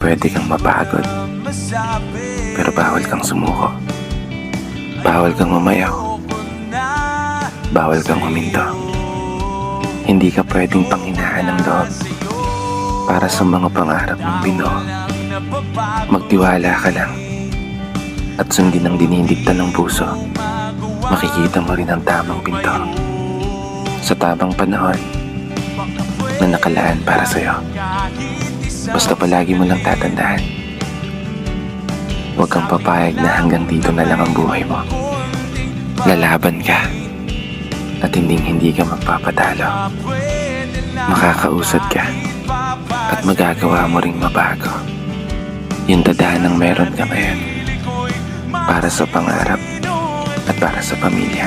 Pwede kang mapagod, pero bawal kang sumuko. Bawal kang umayaw. Bawal kang huminto. Hindi ka pwedeng panghinaan ng loob para sa mga pangarap mong binuo. Magtiwala ka lang at sundin ang dinidikta ng puso. Makikita mo rin ang tamang pinto sa tamang panahon na nakalaan para sa'yo. Basta palagi mo lang tatandaan, huwag kang papayag na hanggang dito na lang ang buhay mo. Lalaban ka at hindi ka magpapatalo. Makakausad ka at magagawa mo ring mabago yung tadhanang meron ka ngayon para sa pangarap at para sa pamilya.